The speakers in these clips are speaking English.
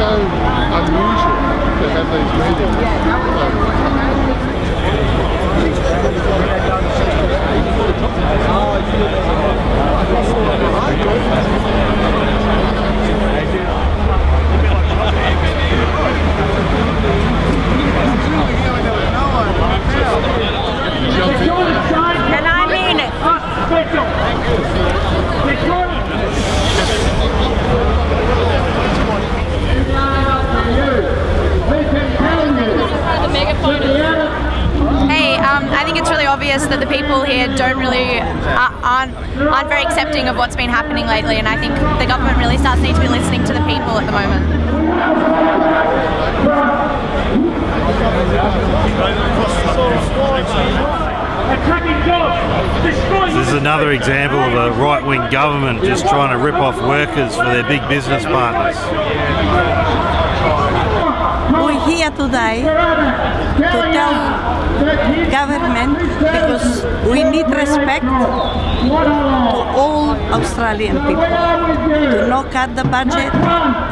so unusual to have these meetings. And I mean it. Hey, I think it's really obvious that the people here aren't very accepting of what's been happening lately, and I think the government really needs to be listening to the people at the moment. This is another example of a right-wing government just trying to rip off workers for their big business partners. We're here today to tell government because we need respect to all Australian people, to not cut the budget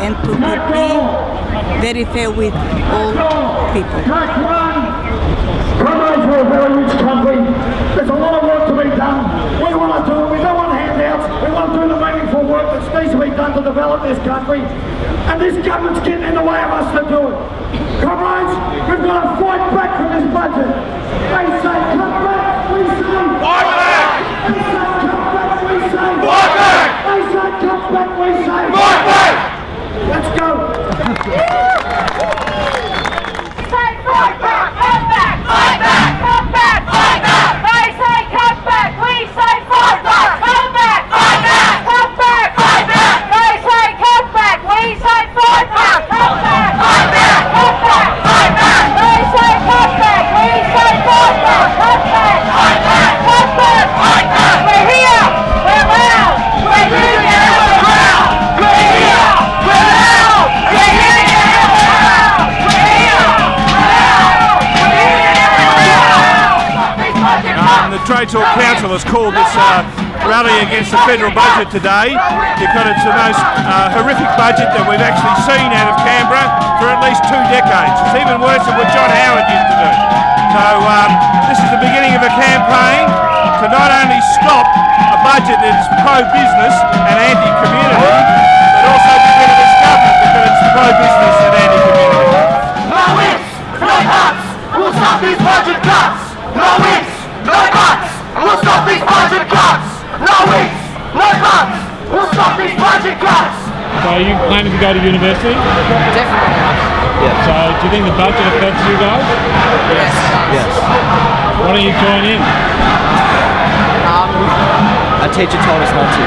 and to be very fair with all people. We're a very rich country. There's a lot of work to be done. We want to do it. We don't want handouts. We want to do the meaningful work that needs to be done to develop this country. And this government's getting in the way of us to do it. Comrades, we've got to fight back from this budget. They say cut back, we say fight back. They say cut back, we say fight back. They say cut back, we say fight back. Let's go. Say fight back, cut back, fight back, cut back, fight back. They say cut back, we say fight back, cut back, fight back, cut back, fight back. They say cut back, we say fight back, cut back, fight back, cut back, fight back. They say cut back, we say fight back, cut back, fight back, cut back, fight back. We're here, we're loud, we're union, we're loud, we're here, we're loud, we're union, we're loud, we're here, we're loud, we're union, we're loud. The Trade Talk Council has called this rally against the federal budget today because it's the most horrific budget that we've actually seen out of Canberra for at least 2 decades. It's even worse than what John Howard used to do. So this is the beginning of a campaign to not only stop a budget that is pro-business and anti-community, but also get rid of this government because it's pro-business and anti-community. No ifs, no buts, we'll stop these budget cuts. No ifs, no buts, we'll stop these budget cuts. No ifs, no buts, we'll stop these budget cuts. So are you planning to go to university? Definitely. Yeah. So do you think the budget affects you guys? Yes. Yes. Why don't you join in? A teacher told us not to.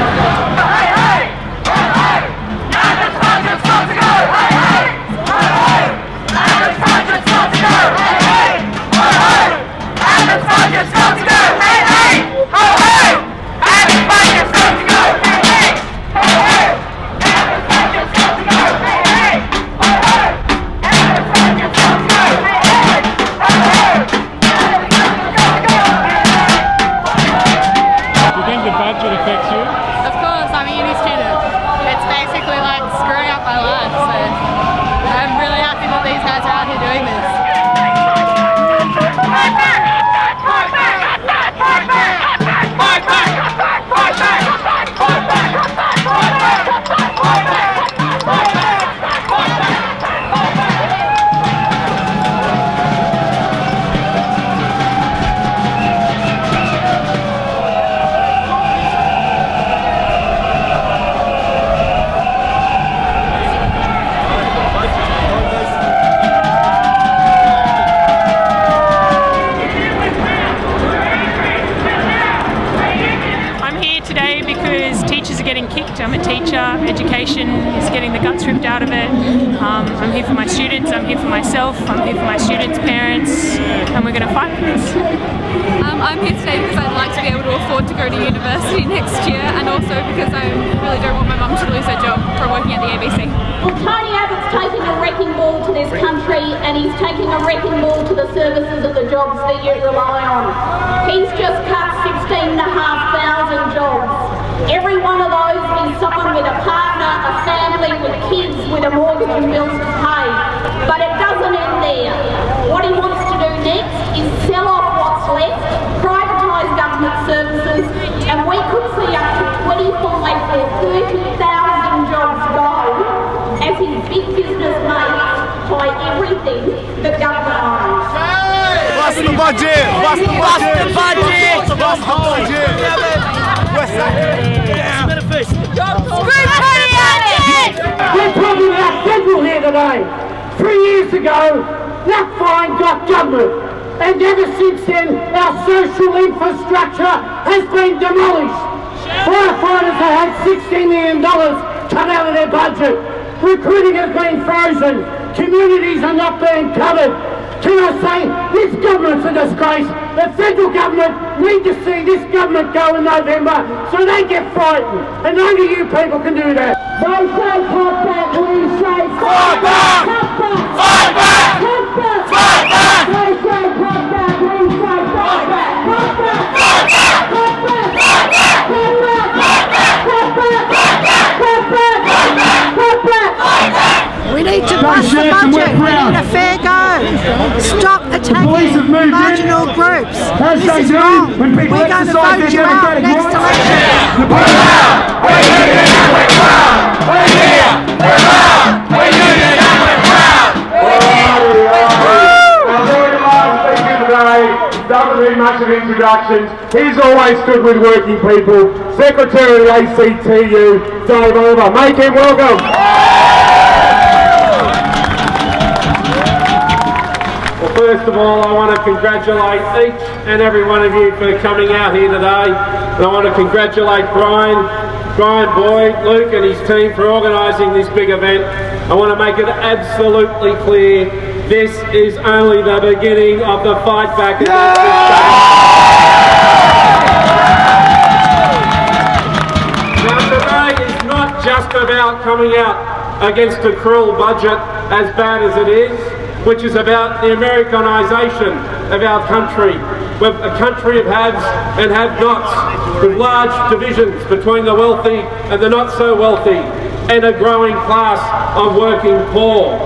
I'm a teacher, education is getting the guts ripped out of it. I'm here for my students, I'm here for myself, I'm here for my students' parents, and we're going to fight for this. I'm here today because I'd like to be able to afford to go to university next year, and also because I really don't want my mum to lose her job from working at the ABC. Well, Tony Abbott's taking a wrecking ball to this country, and he's taking a wrecking ball to the services of the jobs that you rely on. He's just cut 16,500 jobs. Every one of those is someone with a partner, a family, with kids, with a mortgage and bills 30,000 jobs go as his big business mates buy everything that government owns. Bust the budget! Bust the budget! Bust the budget! We're talking about federal here today. 3 years ago, that fine got government. And ever since then, our social infrastructure has been demolished. Firefighters have had $16 million cut out of their budget. Recruiting has been frozen. Communities are not being covered. Can I say, this government's a disgrace. The federal government need to see this government go in November so they get frightened. And only you people can do that. They say cut back, we say fight back! Fight back! Fight back! They say cut back, we say fight back! Cut back! Fight back! Cut back! Fight back! Cut back! Fight back! Cut back! Fight back! Cut back! Fight back! Cut back! Fight back! We need to bust the budget. We need a fair go. Stop attacking marginal groups. This is wrong. We're going to vote you out next election. We're loud, we're union and we're proud. We're here, we're loud, we're union and we're proud. Now, very last speaker today doesn't need much of introductions. He's always stood with working people. Secretary of the ACTU, Dave Oliver. Make him welcome. First of all, I want to congratulate each and every one of you for coming out here today. And I want to congratulate Brian Boyd, Luke and his team for organising this big event. I want to make it absolutely clear, this is only the beginning of the fight back against this state. Now today is not just about coming out against a cruel budget as bad as it is, which is about the Americanisation of our country. We're a country of haves and have-nots, with large divisions between the wealthy and the not so wealthy, and a growing class of working poor.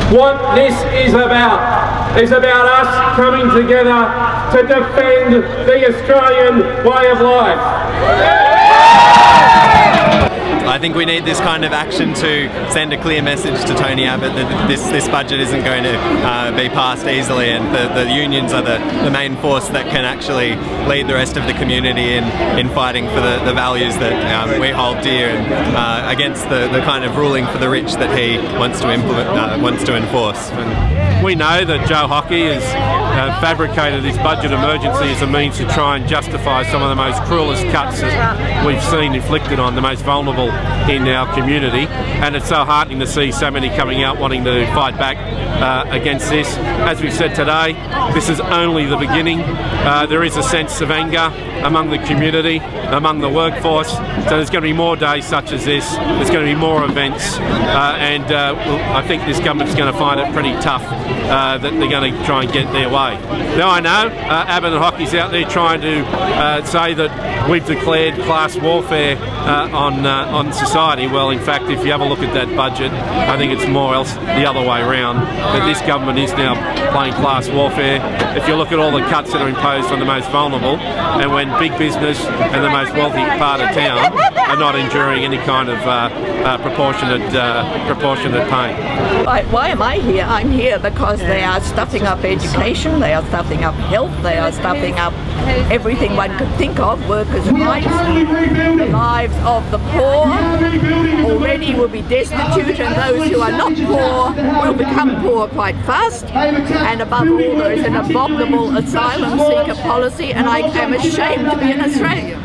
What this is about us coming together to defend the Australian way of life. I think we need this kind of action to send a clear message to Tony Abbott that this budget isn't going to be passed easily, and the unions are the main force that can actually lead the rest of the community in fighting for the values that we hold dear, and against the kind of ruling for the rich that he wants to implement, wants to enforce. We know that Joe Hockey has fabricated this budget emergency as a means to try and justify some of the most cruelest cuts that we've seen inflicted on the most vulnerable in our community, and it's so heartening to see so many coming out wanting to fight back against this. As we've said today, this is only the beginning. There is a sense of anger among the community, among the workforce, so there's going to be more days such as this, there's going to be more events, and I think this government's going to find it pretty tough that they're going to try and get their way. Now I know Abbott and Hockey's out there trying to say that we've declared class warfare on society. Well, in fact, if you have a look at that budget, I think it's more else the other way around, that this government is now playing class warfare. If you look at all the cuts that are imposed on the most vulnerable, and when big business and the most wealthy part of town are not enduring any kind of proportionate pain. Why am I here? I'm here because they are stuffing up education, they are stuffing up health, they are stuffing up everything one could think of, workers' rights, the lives of the poor already will be destitute, and those who are not poor will become poor quite fast, and above all there is an abominable asylum seeker policy, and I am ashamed to be an Australian.